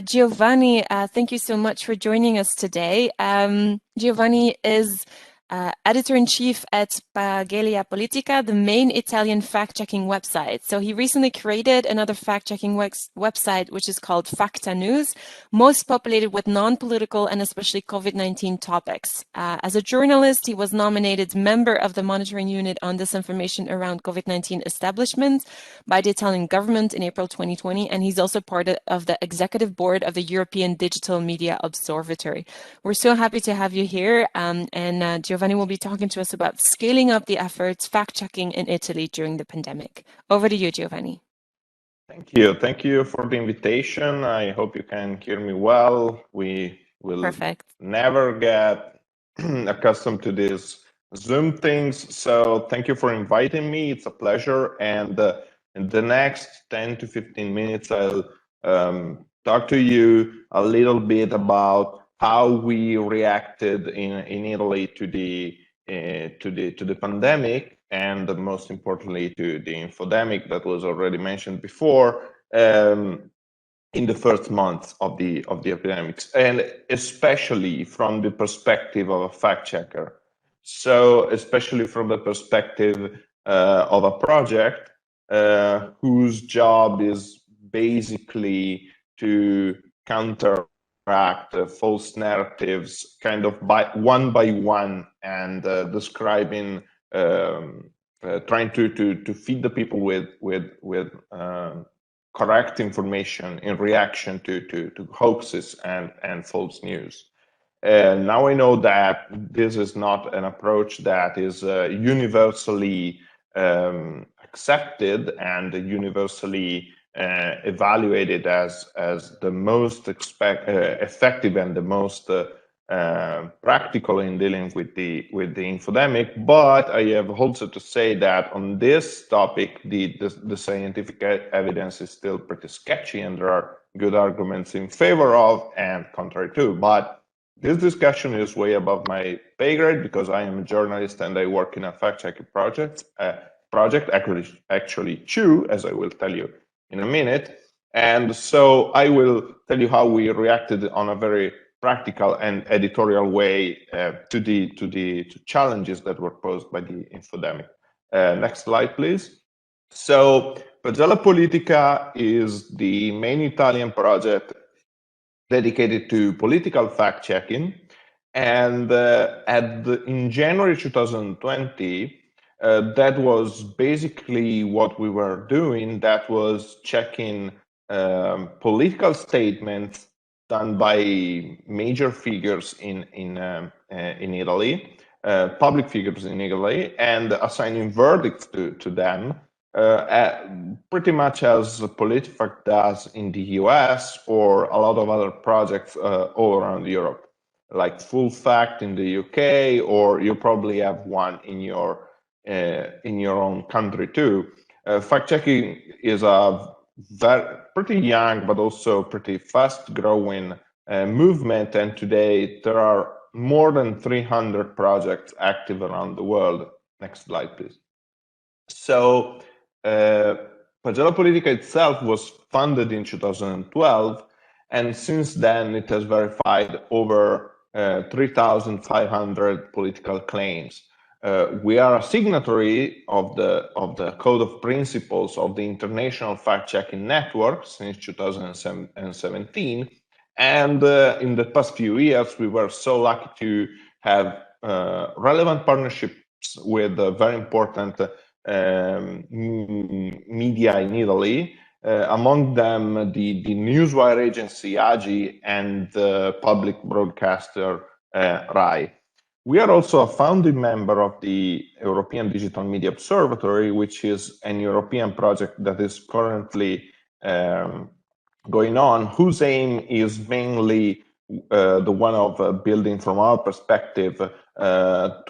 Giovanni, thank you so much for joining us today. Giovanni is editor-in-chief at Pagella Politica, the main Italian fact-checking website. So he recently created another fact-checking website, which is called Facta News, most populated with non-political and especially COVID-19 topics. As a journalist, he was nominated member of the monitoring unit on disinformation around COVID-19 establishment by the Italian government in April 2020, and he's also part of the executive board of the European Digital Media Observatory. We're so happy to have you here, and Giovanni will be talking to us about scaling up the efforts, fact-checking in Italy during the pandemic. Over to you, Giovanni. Thank you. Thank you for the invitation. I hope you can hear me well. We will never get accustomed to these Zoom things. So thank you for inviting me. It's a pleasure. And in the next 10 to 15 minutes, I'll talk to you a little bit about how we reacted in Italy to the pandemic, and most importantly to the infodemic that was already mentioned before in the first months of the epidemics, and especially from the perspective of a fact checker. So especially from the perspective of a project whose job is basically to counteract false narratives kind of by one, and describing trying to feed the people with correct information in reaction to hoaxes and false news. Now I know that this is not an approach that is universally accepted and universally evaluated as the most effective and the most practical in dealing with the infodemic. But I have also to say that on this topic, the scientific evidence is still pretty sketchy, and there are good arguments in favor of and contrary to. But this discussion is way above my pay grade because I am a journalist and I work in a fact-checking project, actually two, as I will tell you in a minute. And so I will tell you how we reacted on a very practical and editorial way to challenges that were posed by the infodemic. Next slide, please. So Pagella Politica is the main Italian project dedicated to political fact-checking. And in January 2020, that was basically what we were doing. That was checking political statements done by major figures in Italy, public figures in Italy, and assigning verdicts to them, pretty much as PolitiFact does in the US or a lot of other projects all around Europe, like Full Fact in the UK, or you probably have one in your own country too. Fact-checking is a pretty young but also pretty fast-growing movement, and today there are more than 300 projects active around the world. Next slide, please. So Pagella Politica itself was funded in 2012, and since then it has verified over 3,500 political claims. We are a signatory of the Code of Principles of the International Fact-Checking Network since 2017, and in the past few years we were so lucky to have relevant partnerships with very important media in Italy, among them the newswire agency AGI and the public broadcaster RAI. We are also a founding member of the European Digital Media Observatory, which is an European project that is currently going on, whose aim is mainly the one of building, from our perspective, the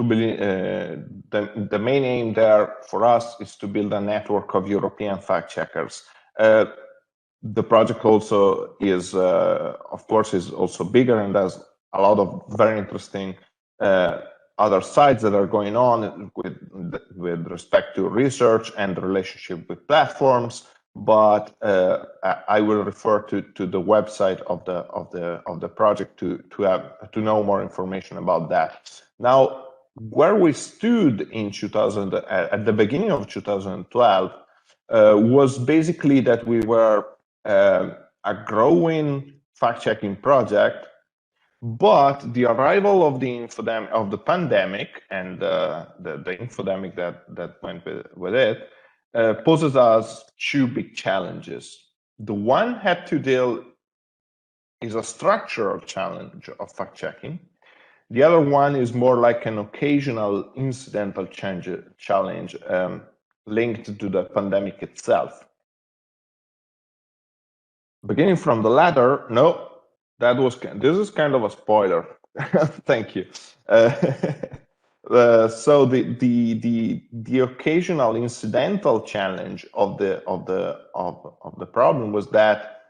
main aim there for us is to build a network of European fact checkers. The project also is, of course, is also bigger and has a lot of very interesting other sides that are going on with respect to research and relationship with platforms. but I will refer to the website of the project to know more information about that. Now, where we stood in 2000 at the beginning of 2012 was basically that we were a growing fact-checking project, but the arrival of the pandemic and the infodemic that went with it poses us two big challenges. The one had to deal is a structural challenge of fact-checking. The other one is more like an occasional incidental challenge linked to the pandemic itself. Beginning from the latter, no, this is kind of a spoiler. Thank you. So the occasional incidental challenge of the problem was that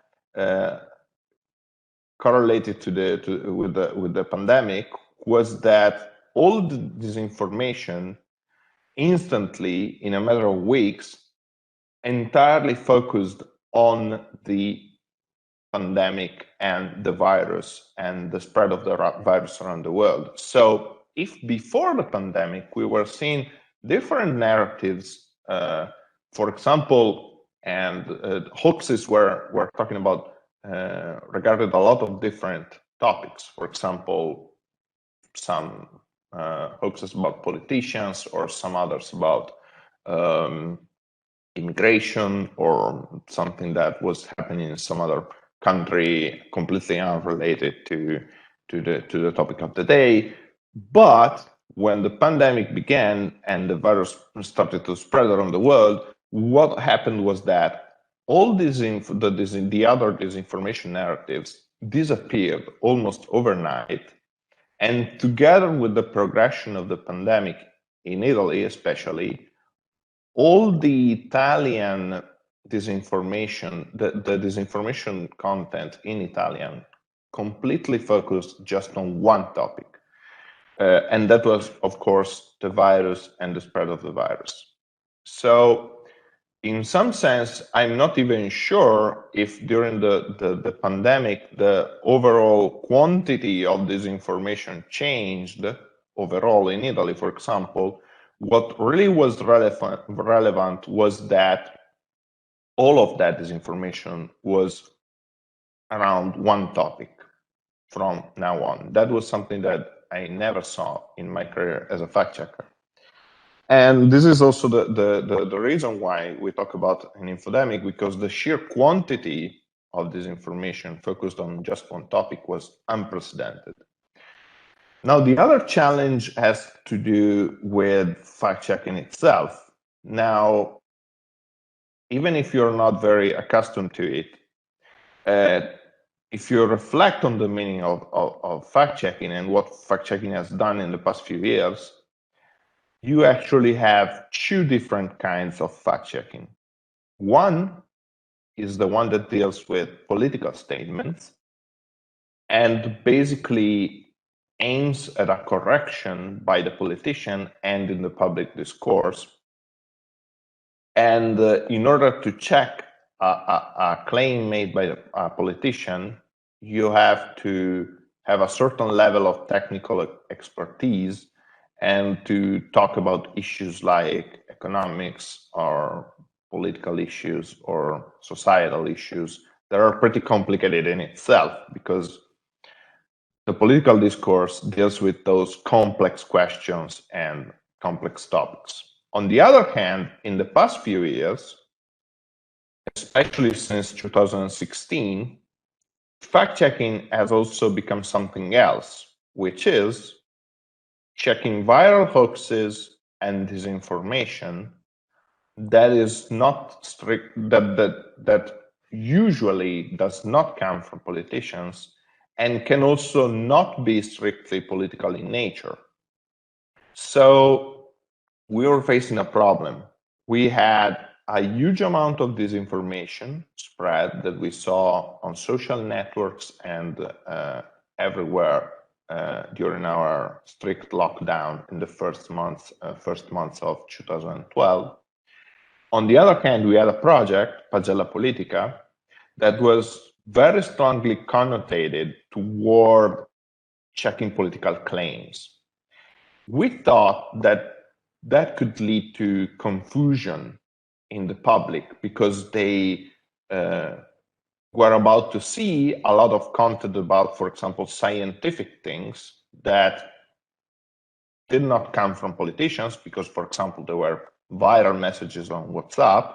correlated with the pandemic was that all this information instantly, in a matter of weeks, entirely focused on the pandemic and the virus and the spread of the virus around the world. So if before the pandemic we were seeing different narratives, for example, and hoaxes were talking about regarded a lot of different topics. For example, some hoaxes about politicians, or some others about immigration, or something that was happening in some other country completely unrelated to the topic of the day. But when the pandemic began and the virus started to spread around the world, what happened was that all the other disinformation narratives disappeared almost overnight. And together with the progression of the pandemic in Italy, especially, all the Italian disinformation, the disinformation content in Italian, completely focused just on one topic. And that was, of course, the virus and the spread of the virus. So in some sense, I'm not even sure if during the pandemic, the overall quantity of disinformation changed overall in Italy, for example. What really was relevant was that all of that disinformation was around one topic from now on. That was something that I never saw in my career as a fact checker. And this is also the reason why we talk about an infodemic, because the sheer quantity of this information focused on just one topic was unprecedented. Now, the other challenge has to do with fact-checking itself. Now, even if you're not very accustomed to it, if you reflect on the meaning of fact-checking and what fact-checking has done in the past few years, you actually have two different kinds of fact-checking. One is the one that deals with political statements and basically aims at a correction by the politician and in the public discourse. And in order to check a claim made by a politician, you have to have a certain level of technical expertise and to talk about issues like economics or political issues or societal issues that are pretty complicated in itself, because the political discourse deals with those complex questions and complex topics. On the other hand, in the past few years, especially since 2016, fact-checking has also become something else, which is checking viral hoaxes and disinformation that is not strict, that usually does not come from politicians and can also not be strictly political in nature. So we were facing a problem. We had a huge amount of disinformation spread that we saw on social networks and everywhere during our strict lockdown in the first months of 2012. On the other hand, we had a project, Pagella Politica, that was very strongly connotated toward checking political claims. We thought that that could lead to confusion in the public because they were about to see a lot of content about, for example, scientific things that did not come from politicians because, for example, there were viral messages on WhatsApp,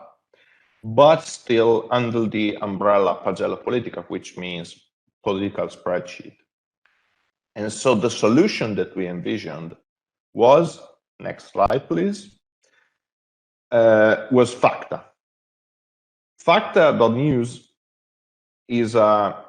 but still under the umbrella Pagella Politica, which means political spreadsheet. And so the solution that we envisioned was, next slide, please, was Facta. Facta.news is a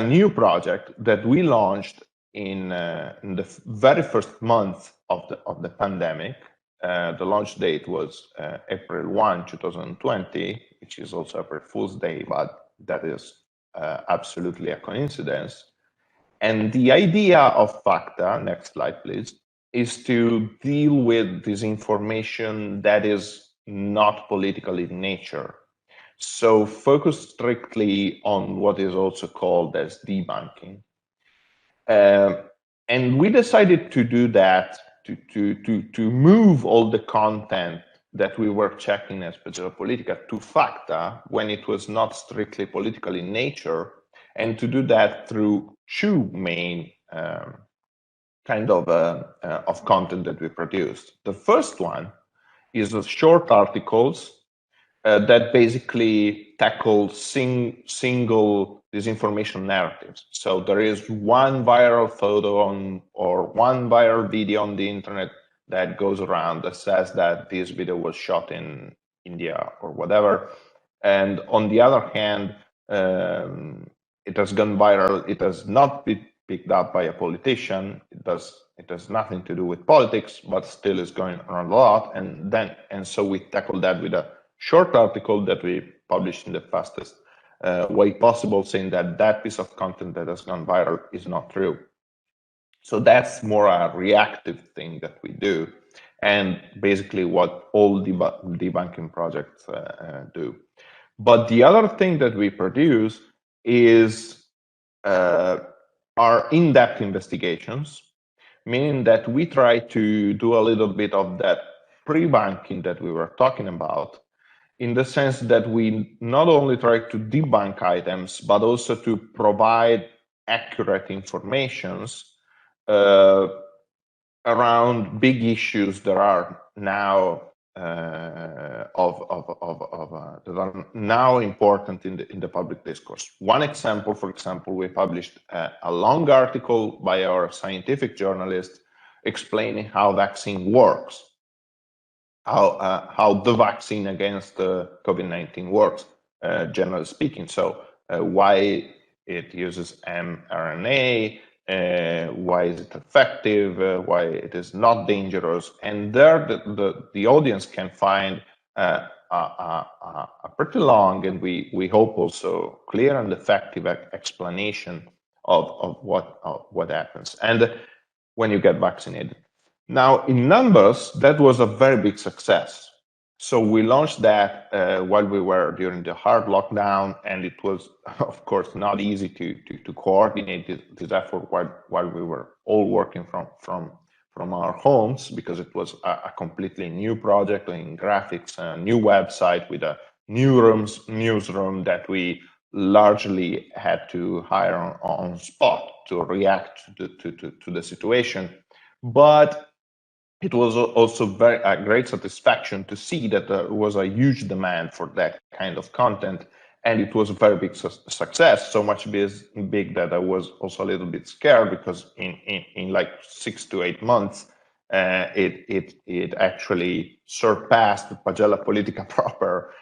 new project that we launched in the very first month of the pandemic. The launch date was April 1, 2020, which is also April Fool's Day, but that is absolutely a coincidence. And the idea of Facta, next slide please, is to deal with disinformation that is not political in nature. So focus strictly on what is also called as debunking. And we decided to do that, to move all the content that we were checking as Pagella Politica to Facta when it was not strictly political in nature, and to do that through two main kind of content that we produced. The first one is short articles that basically tackle single disinformation narratives. So there is one viral photo or one viral video on the internet that goes around that says that this video was shot in India or whatever. And on the other hand, it has gone viral. It has not been picked up by a politician. It has nothing to do with politics, but still is going around a lot. And so we tackle that with a short article that we published in the fastest way possible, saying that that piece of content that has gone viral is not true. So that's more a reactive thing that we do, and basically what all debunking projects do. But the other thing that we produce is our in-depth investigations, meaning that we try to do a little bit of that pre-banking that we were talking about, in the sense that we not only try to debunk items, but also to provide accurate informations around big issues that are now that are now important in the public discourse. One example, for example, we published a long article by our scientific journalist explaining how vaccine works. How the vaccine against COVID-19 works, generally speaking. So why it uses mRNA, why is it effective, why it is not dangerous. And there the audience can find a pretty long and we hope also clear and effective explanation of what happens and when you get vaccinated. Now, in numbers, that was a very big success. So we launched that while we were during the hard lockdown, and it was, of course, not easy to coordinate this effort while we were all working from our homes, because it was a completely new project in graphics, a new website with a newsroom that we largely had to hire on spot to react to the situation. But it was also a great satisfaction to see that there was a huge demand for that kind of content, and it was a very big success, so much big that I was also a little bit scared, because in like 6 to 8 months, it actually surpassed Pagella Politica proper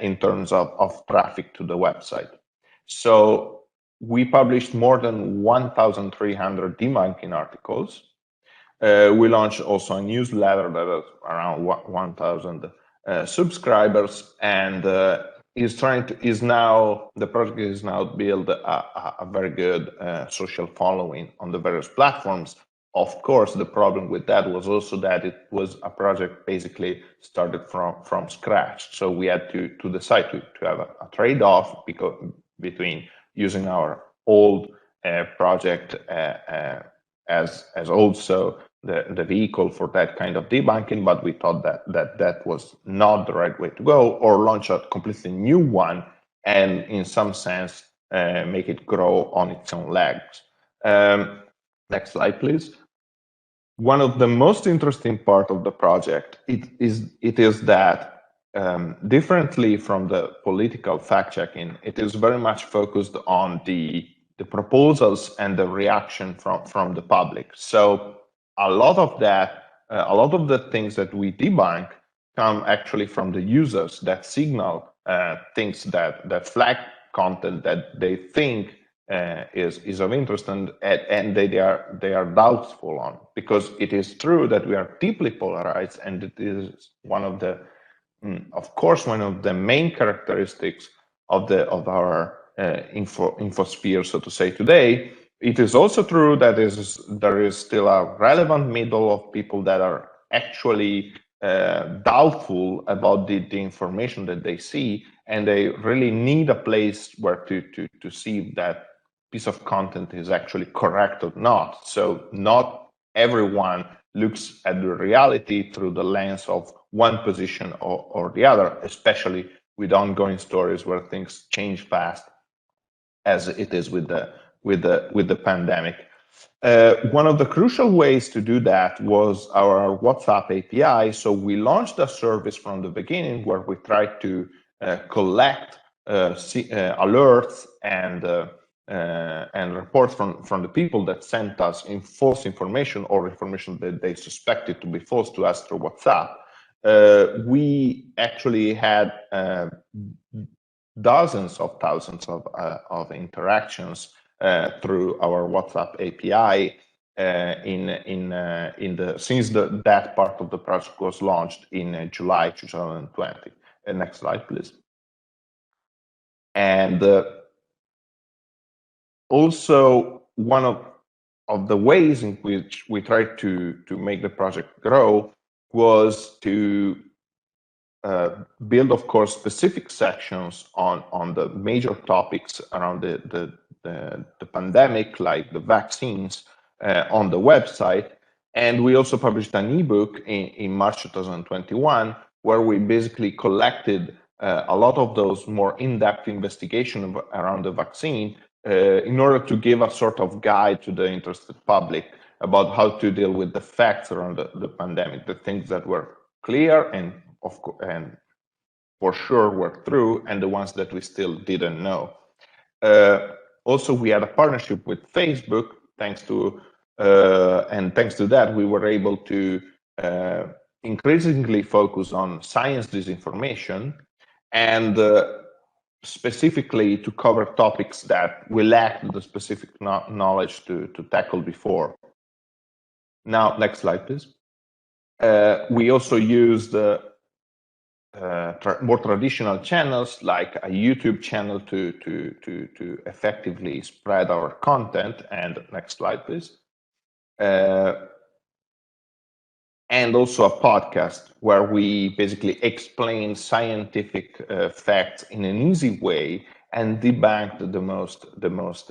in terms of traffic to the website. So we published more than 1,300 debunking articles. We launched also a newsletter that has around 1,000 subscribers, and the project is now build a very good social following on the various platforms. of course, the problem with that was also that it was a project basically started from scratch. So we had to decide to have a trade-off between using our old project as also the vehicle for that kind of debunking, but we thought that was not the right way to go, or launch a completely new one and in some sense make it grow on its own legs. Next slide, please. One of the most interesting part of the project it is that differently from the political fact-checking, it is very much focused on the proposals and the reaction from the public. So a lot of that, a lot of the things that we debunk come actually from the users that signal things that flag content that they think is of interest and they are doubtful on, because it is true that we are deeply polarized, and it is one of the of course one of the main characteristics of our infosphere, so to say, today. It is also true that there is still a relevant middle of people that are actually doubtful about the information that they see, and they really need a place where to see if that piece of content is actually correct or not. So not everyone looks at the reality through the lens of one position or the other, especially with ongoing stories where things change fast, as it is with the pandemic. One of the crucial ways to do that was our WhatsApp API. So we launched a service from the beginning where we tried to collect alerts and reports from the people that sent us false information or information that they suspected to be false to us through WhatsApp. We actually had dozens of thousands of interactions through our WhatsApp API since that part of the project was launched in July 2020. Next slide, please. And also one of the ways in which we tried to make the project grow was to build, of course, specific sections on the major topics around the pandemic, like the vaccines, on the website. And we also published an ebook in March 2021, where we basically collected a lot of those more in-depth investigations around the vaccine in order to give a sort of guide to the interested public about how to deal with the facts around the pandemic, the things that were clear and for sure were true, and the ones that we still didn't know. Also, we had a partnership with Facebook, thanks to that, we were able to increasingly focus on science disinformation and specifically to cover topics that we lacked the specific knowledge to tackle before. Now, next slide, please. We also used more traditional channels like a YouTube channel to effectively spread our content. And next slide, please. And also a podcast where we basically explain scientific facts in an easy way and debunk the most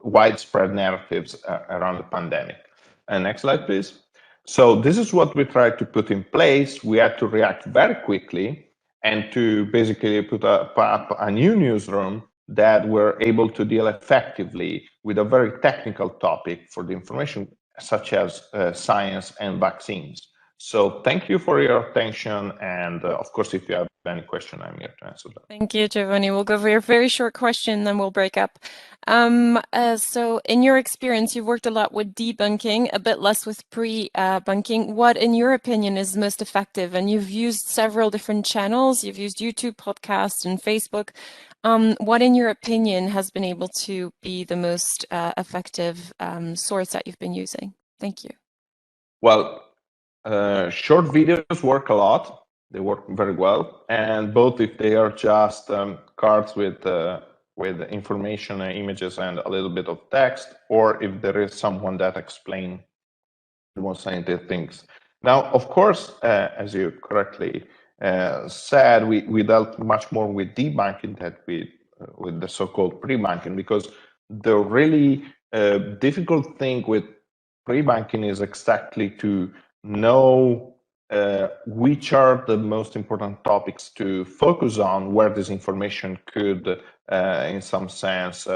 widespread narratives around the pandemic. And next slide, please. So this is what we tried to put in place. We had to react very quickly and to basically put up a new newsroom that were able to deal effectively with a very technical topic for the information, such as science and vaccines. So thank you for your attention. And of course, if you have any question, I'm here to answer them. Thank you, Giovanni. We'll go for your very short question, then we'll break up. So in your experience, you've worked a lot with debunking, a bit less with pre-bunking. What, in your opinion, is most effective? And you've used several different channels. You've used YouTube, podcasts, and Facebook. What, in your opinion, has been able to be the most effective source that you've been using? Thank you. Well, short videos work a lot. They work very well. And both if they are just cards with with information, images, and a little bit of text, or if there is someone that explains the more scientific things. Now, of course, as you correctly said, we dealt much more with debunking than with the so-called pre-banking, because the really difficult thing with pre-banking is exactly to know which are the most important topics to focus on, where this information could, in some sense,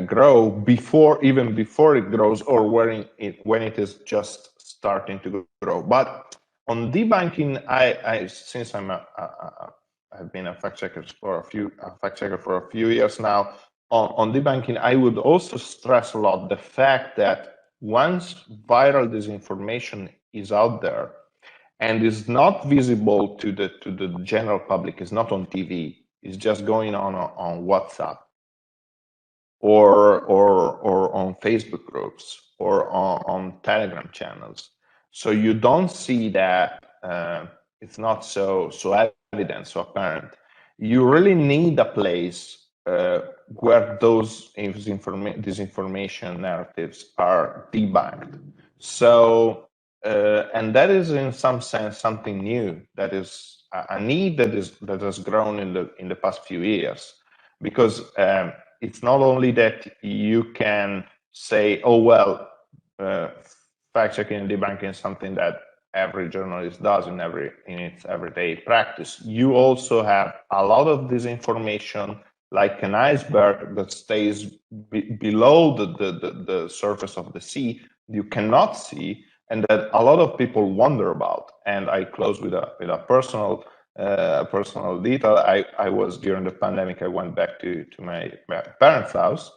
grow even before it grows, or when it is just starting to grow. But on debunking, since I've been a fact checker for a few years now, on debunking, I would also stress a lot the fact that once viral disinformation is out there and is not visible to the general public, is not on TV, it's just going on WhatsApp or on Facebook groups or on Telegram channels. So you don't see that it's not so evident, so apparent. You really need a place where those disinformation narratives are debunked. So, and that is in some sense something new. That is a need that has grown in the past few years, because it's not only that you can say, oh well, fact checking and debunking is something that every journalist does in its everyday practice. You also have a lot of disinformation, like an iceberg that stays below the surface of the sea, you cannot see, and that a lot of people wonder about. And I close with a personal detail. I was, during the pandemic, I went back to my parents' house,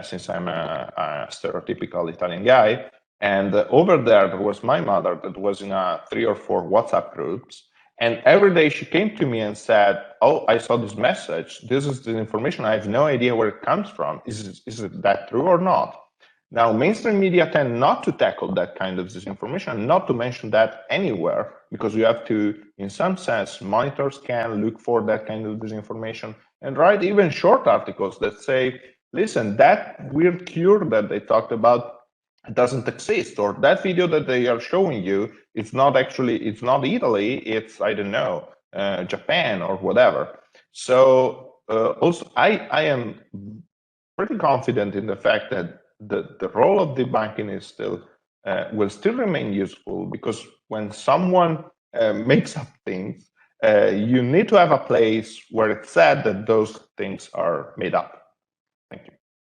since I'm a stereotypical Italian guy. And over there was my mother that was in 3 or 4 WhatsApp groups. And every day she came to me and said, oh, I saw this message. This is the information. I have no idea where it comes from. Is it that true or not? Now, mainstream media tend not to tackle that kind of disinformation, not to mention that anywhere, because you have to, in some sense, monitor, scan, look for that kind of disinformation, and write even short articles that say, listen, that weird cure that they talked about doesn't exist, or that video that they are showing you, it's not Italy, it's, I don't know, Japan or whatever. So also, I am pretty confident in the fact that the role of debunking is will still remain useful, because when someone makes up things, you need to have a place where it's said that those things are made up.